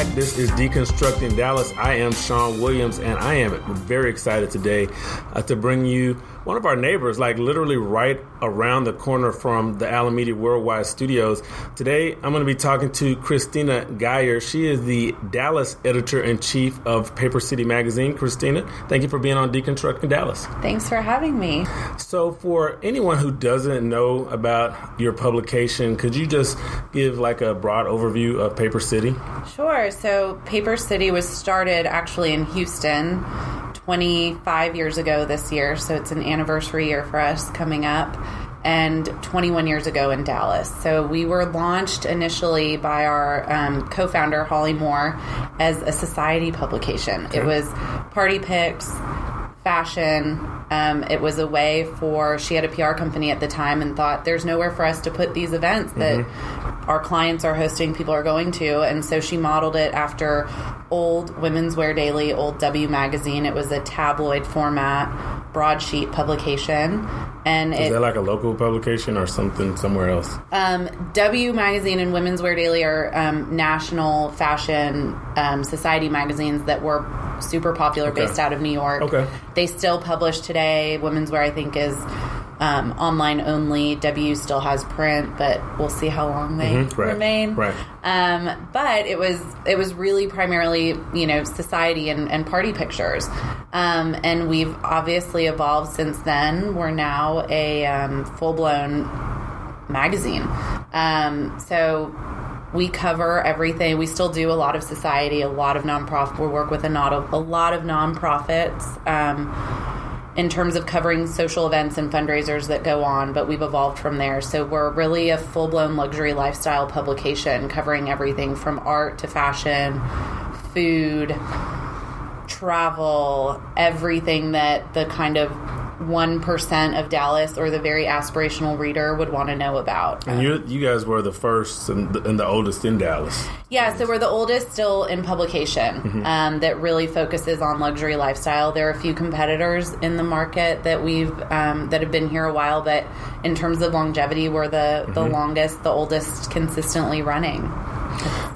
back. This is Deconstructing Dallas. I am Shawn Williams, and I am very excited today to bring you one of our neighbors, like literally right around the corner from the Alameda Worldwide Studios. Today, I'm going to be talking to Christina Geyer. She is the Dallas editor-in-chief of Paper City Magazine. Christina, thank you for being on Deconstructing Dallas. Thanks for having me. So for anyone who doesn't know about your publication, could you just give like a broad overview of Paper City? Sure. So Paper City was started actually in Houston 25 years ago this year, so it's an anniversary year for us coming up, and 21 years ago in Dallas. So we were launched initially by our co-founder, Holly Moore, as a society publication. Okay. It was party pics, fashion. It was a way for, she had a PR company at the time and thought there's nowhere for us to put these events that our clients are hosting, people are going to. And so she modeled it after old Women's Wear Daily, old W magazine. It was a tabloid format, broadsheet publication. And is that like a local publication or something somewhere else? W magazine and Women's Wear Daily are national fashion society magazines that were super popular, based out of New York. Okay. They still publish today. Women's Wear, I think, is online only. W still has print, but we'll see how long they remain. Right. But it was really primarily, society and party pictures. And we've obviously evolved since then. We're now a full-blown magazine. So we cover everything. We still do a lot of society, a lot of nonprofit. We work with a lot of nonprofits in terms of covering social events and fundraisers that go on, but we've evolved from there. So we're really a full-blown luxury lifestyle publication covering everything from art to fashion, food, travel, everything that the kind of 1% of Dallas or the very aspirational reader would want to know about. And you guys were the first and the oldest in Dallas. Yeah, so we're the oldest still in publication that really focuses on luxury lifestyle. There are a few competitors in the market that that have been here a while, but in terms of longevity, we're the longest, the oldest consistently running.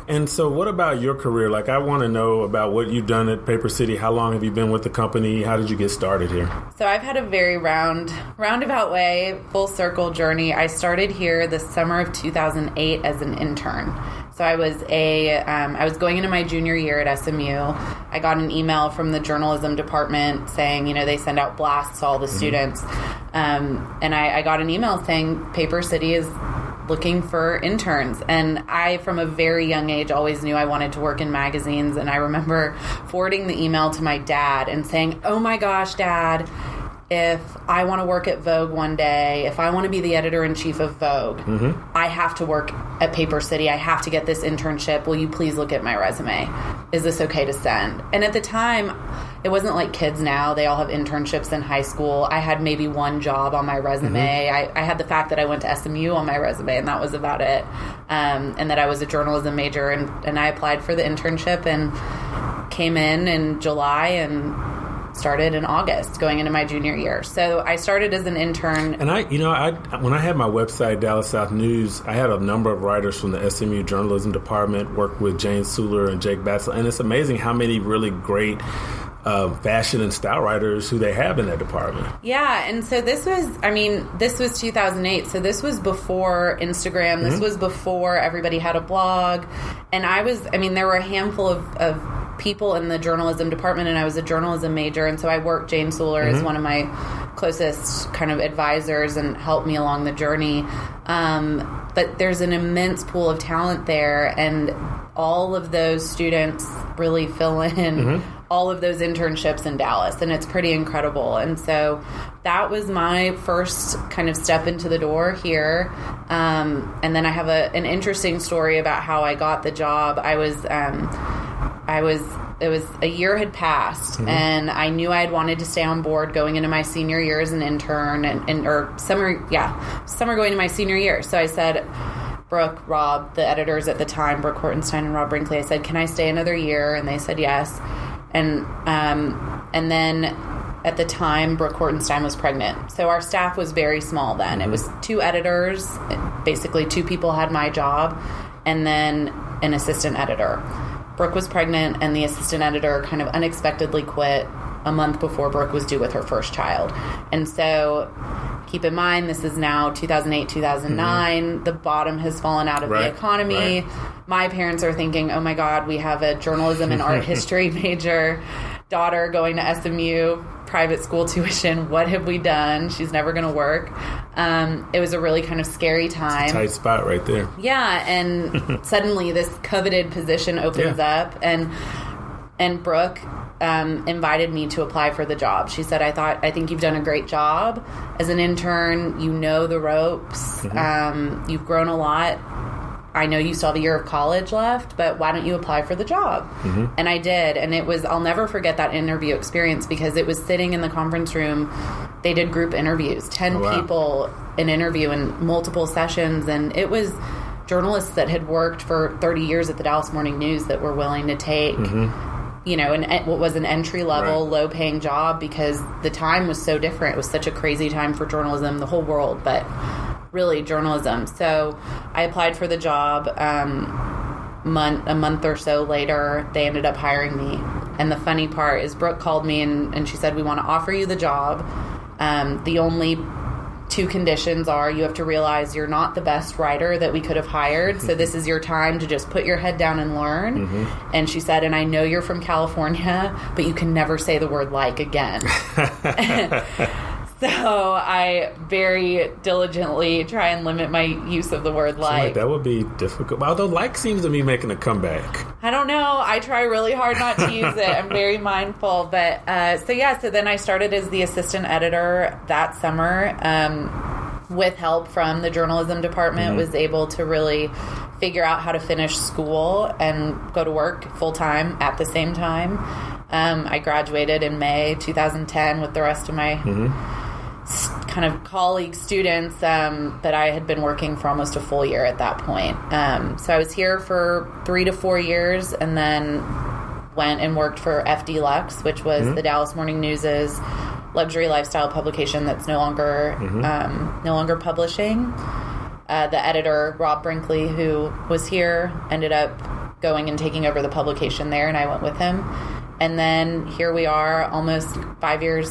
And so what about your career? Like, I want to know about what you've done at Paper City. How long have you been with the company? How did you get started here? So I've had a very roundabout way, full circle journey. I started here the summer of 2008 as an intern. So I was going into my junior year at SMU. I got an email from the journalism department saying, they send out blasts to all the students. And I got an email saying Paper City is looking for interns. And I, from a very young age, always knew I wanted to work in magazines. And I remember forwarding the email to my dad and saying, "Oh my gosh, Dad, if I want to work at Vogue one day, if I want to be the editor-in-chief of Vogue, I have to work at Paper City. I have to get this internship. Will you please look at my resume? Is this okay to send?" And at the time, it wasn't like kids now. They all have internships in high school. I had maybe one job on my resume. I had the fact that I went to SMU on my resume, and that was about it. And that I was a journalism major, and I applied for the internship and came in July and started in August, going into my junior year. So I started as an intern. And when I had my website, Dallas South News, I had a number of writers from the SMU journalism department, worked with Jane Suler and Jake Batzel. And it's amazing how many really great fashion and style writers who they have in that department. Yeah, and so this was 2008, so this was before Instagram, this was before everybody had a blog, and there were a handful of people in the journalism department, and I was a journalism major, and so I worked Jane Suler as one of my closest kind of advisors and helped me along the journey. But there's an immense pool of talent there, and all of those students really fill in all of those internships in Dallas, and it's pretty incredible. And so that was my first kind of step into the door here. And then I have an interesting story about how I got the job. It was a year had passed, and I knew I had wanted to stay on board going into my senior year as an intern, or summer going into my senior year. So I said, Brooke, Rob, the editors at the time, Brooke Hortenstein and Rob Brinkley, I said, "Can I stay another year?" And they said yes. And then at the time, Brooke Hortenstein was pregnant. So our staff was very small then. It was 2 editors, basically 2 people had my job, and then an assistant editor. Brooke was pregnant, and the assistant editor kind of unexpectedly quit a month before Brooke was due with her first child. And so keep in mind, this is now 2008, 2009. The bottom has fallen out of the economy. My parents are thinking, oh my God, we have a journalism and art history major daughter going to SMU, private school tuition. What have we done? She's never going to work. It was a really kind of scary time. It's a tight spot right there. Yeah, and suddenly this coveted position opens up, and Brooke invited me to apply for the job. She said, I think you've done a great job as an intern. You know the ropes. You've grown a lot. I know you still have a year of college left, but why don't you apply for the job? And I did. And I'll never forget that interview experience, because it was sitting in the conference room. They did group interviews, 10 people an interview in multiple sessions. And it was journalists that had worked for 30 years at the Dallas Morning News that were willing to take, what was an entry-level, low-paying job, because the time was so different. It was such a crazy time for journalism, the whole world, but really journalism. So I applied for the job. A month or so later, they ended up hiring me. And the funny part is Brooke called me and she said, we want to offer you the job. The only 2 conditions are you have to realize you're not the best writer that we could have hired. So this is your time to just put your head down and learn. And she said, and I know you're from California, but you can never say the word like again. So I very diligently try and limit my use of the word like. That would be difficult. Although like seems to be making a comeback. I don't know. I try really hard not to use it. I'm very mindful. But so then I started as the assistant editor that summer with help from the journalism department. Was able to really figure out how to finish school and go to work full time at the same time. I graduated in May 2010 with the rest of my kind of colleague students, but I had been working for almost a full year at that point. So I was here for 3 to 4 years, and then went and worked for FD Lux, which was the Dallas Morning News's luxury lifestyle publication that's no longer publishing. The editor, Rob Brinkley, who was here, ended up going and taking over the publication there, and I went with him. And then here we are almost 5 years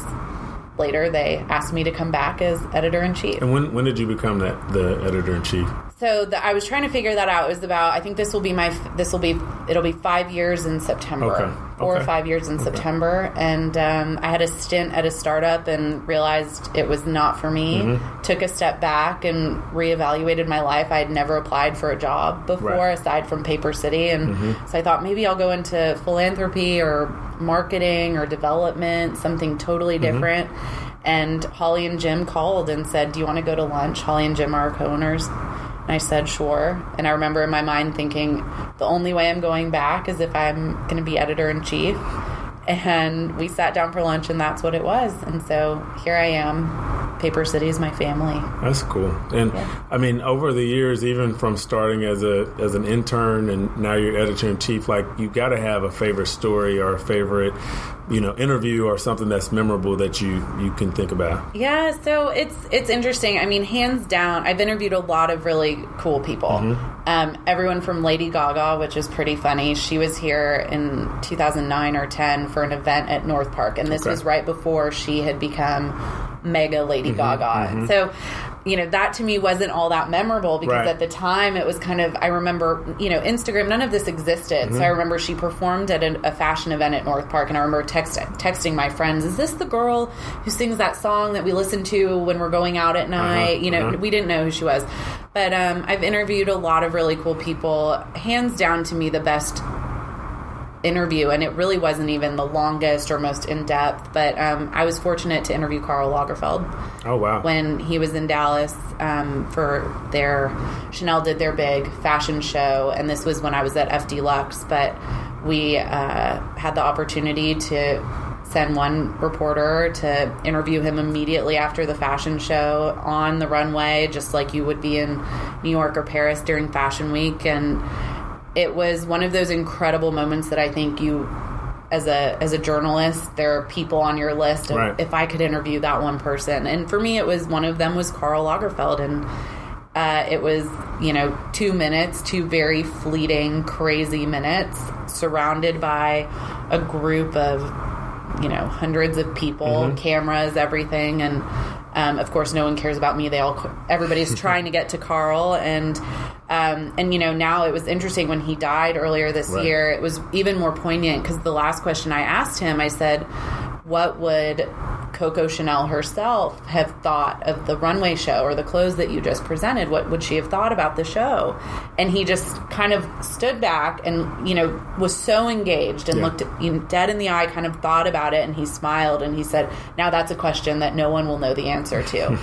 later. They asked me to come back as editor-in-chief. And when did you become the editor-in-chief? So I was trying to figure that out. It was about, I think it'll be 5 years in September. 4 or 5 years in September. And I had a stint at a startup and realized it was not for me. Took a step back and reevaluated my life. I had never applied for a job before, aside from Paper City. And so I thought maybe I'll go into philanthropy or marketing or development, something totally different. And Holly and Jim called and said, do you want to go to lunch? Holly and Jim are our co-owners. And I said, sure. And I remember in my mind thinking, the only way I'm going back is if I'm going to be editor-in-chief. And we sat down for lunch, and that's what it was. And so here I am. Paper City is my family. That's cool. And I mean, over the years, even from starting as an intern and now you're editor-in-chief, like you got to have a favorite story or a favorite, interview or something that's memorable that you can think about. Yeah, so it's interesting. I mean, hands down, I've interviewed a lot of really cool people. Everyone from Lady Gaga, which is pretty funny. She was here in 2009 or 10 for an event at North Park, and this was right before she had become mega Lady Gaga. So, that to me wasn't all that memorable because at the time it was kind of, I remember, Instagram, none of this existed. So I remember she performed at a fashion event at North Park, and I remember texting my friends, is this the girl who sings that song that we listen to when we're going out at night? We didn't know who she was. But I've interviewed a lot of really cool people. Hands down, to me, the best interview, and it really wasn't even the longest or most in-depth, but I was fortunate to interview Karl Lagerfeld. Oh, wow. When he was in Dallas for Chanel did their big fashion show, and this was when I was at FD Lux, but we had the opportunity to send one reporter to interview him immediately after the fashion show on the runway, just like you would be in New York or Paris during Fashion Week. And it was one of those incredible moments that I think you, as a journalist, there are people on your list of if I could interview that one person. And for me, it was one of them was Karl Lagerfeld. And It was, 2 minutes, 2 very fleeting, crazy minutes, surrounded by a group of, hundreds of people, cameras, everything. And, of course, no one cares about me. Everybody's trying to get to Carl. And now it was interesting when he died earlier this year, it was even more poignant because the last question I asked him, I said, what would Coco Chanel herself have thought of the runway show or the clothes that you just presented? What would she have thought about the show? And he just kind of stood back and, was so engaged and looked at, dead in the eye, kind of thought about it, and he smiled and he said, now that's a question that no one will know the answer to.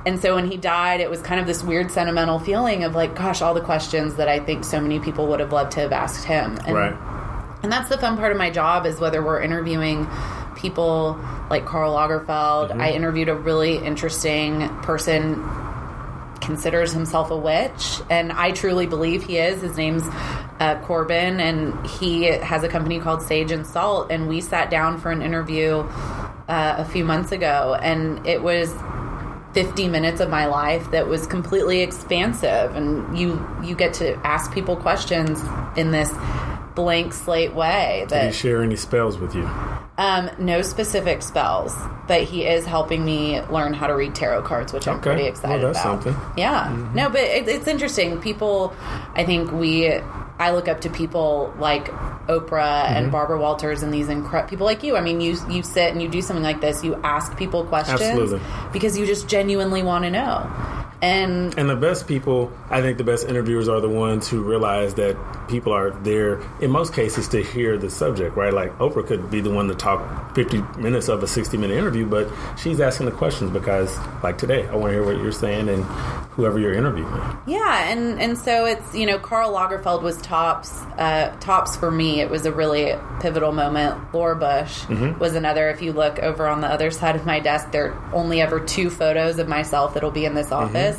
And so when he died, it was kind of this weird sentimental feeling of like, gosh, all the questions that I think so many people would have loved to have asked him. And that's the fun part of my job, is whether we're interviewing people like Karl Lagerfeld. I interviewed a really interesting person, considers himself a witch, and I truly believe he is. His name's Corbin, and he has a company called Sage and Salt, and we sat down for an interview a few months ago, and it was 50 minutes of my life that was completely expansive, and you get to ask people questions in this blank slate way. Did he share any spells with you? No specific spells, but he is helping me learn how to read tarot cards, which I'm pretty excited that's about. Something. Yeah. No, but it's interesting. People, I think I look up to people like Oprah and Barbara Walters and these people like you. I mean, you sit and you do something like this. You ask people questions because you just genuinely want to know. And the best people, I think the best interviewers are the ones who realize that people are there, in most cases, to hear the subject, right? Like Oprah could be the one to talk 50 minutes of a 60-minute interview, but she's asking the questions because, like today, I want to hear what you're saying and whoever you're interviewing. Yeah, and so it's, Karl Lagerfeld was tops for me. It was a really pivotal moment. Laura Bush was another. If you look over on the other side of my desk, there are only ever 2 photos of myself that'll be in this office.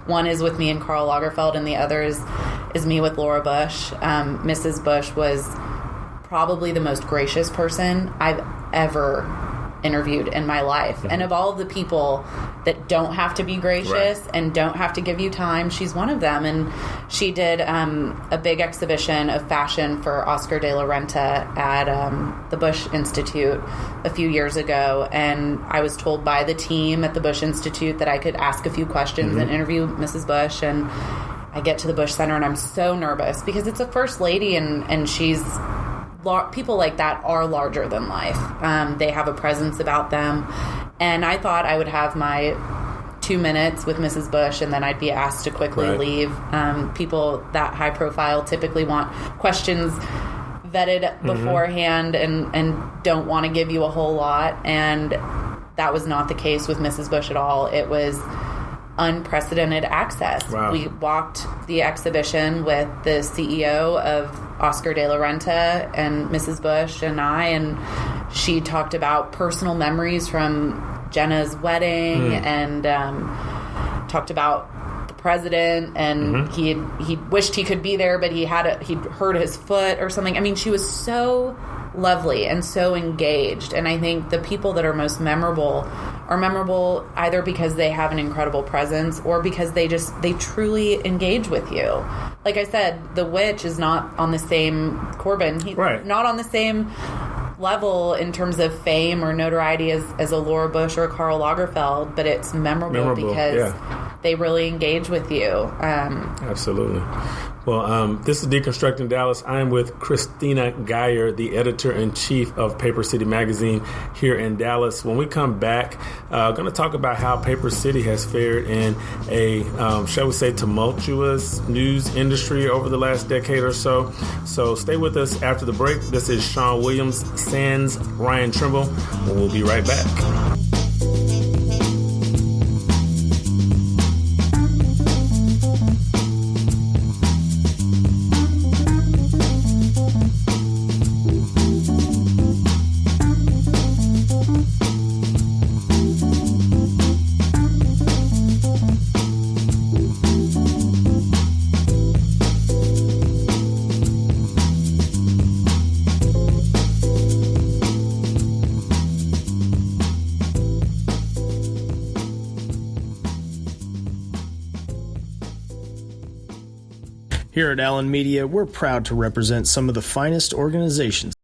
One is with me and Karl Lagerfeld, and the other is me with Laura Bush. Mrs. Bush was probably the most gracious person I've ever interviewed in my life. And of all of the people that don't have to be gracious and don't have to give you time, she's one of them. And she did a big exhibition of fashion for Oscar de la Renta at the Bush Institute a few years ago. And I was told by the team at the Bush Institute that I could ask a few questions and interview Mrs. Bush. And I get to the Bush Center and I'm so nervous because it's a first lady and she's... People like that are larger than life. They have a presence about them. And I thought I would have my 2 minutes with Mrs. Bush and then I'd be asked to quickly leave. People that high profile typically want questions vetted beforehand and don't want to give you a whole lot. And that was not the case with Mrs. Bush at all. It was unprecedented access. We walked the exhibition with the CEO of Oscar de la Renta and Mrs. Bush and I, and she talked about personal memories from Jenna's wedding and talked about the president and he wished he could be there, but he'd hurt his foot or something. I mean, she was so lovely and so engaged, and I think the people that are most memorable are memorable either because they have an incredible presence or because they truly engage with you. Like I said, the witch is not on the same Corbin. He's not on the same level in terms of fame or notoriety as a Laura Bush or a Karl Lagerfeld, but it's memorable because they really engage with you. Absolutely. Well, this is Deconstructing Dallas. I am with Christina Geyer, the editor-in-chief of Paper City Magazine here in Dallas. When we come back, going to talk about how Paper City has fared in a, shall we say, tumultuous news industry over the last decade or so. So stay with us after the break. This is Shawn Williams, sans Ryan Trimble, and we'll be right back. Here at Allen Media, we're proud to represent some of the finest organizations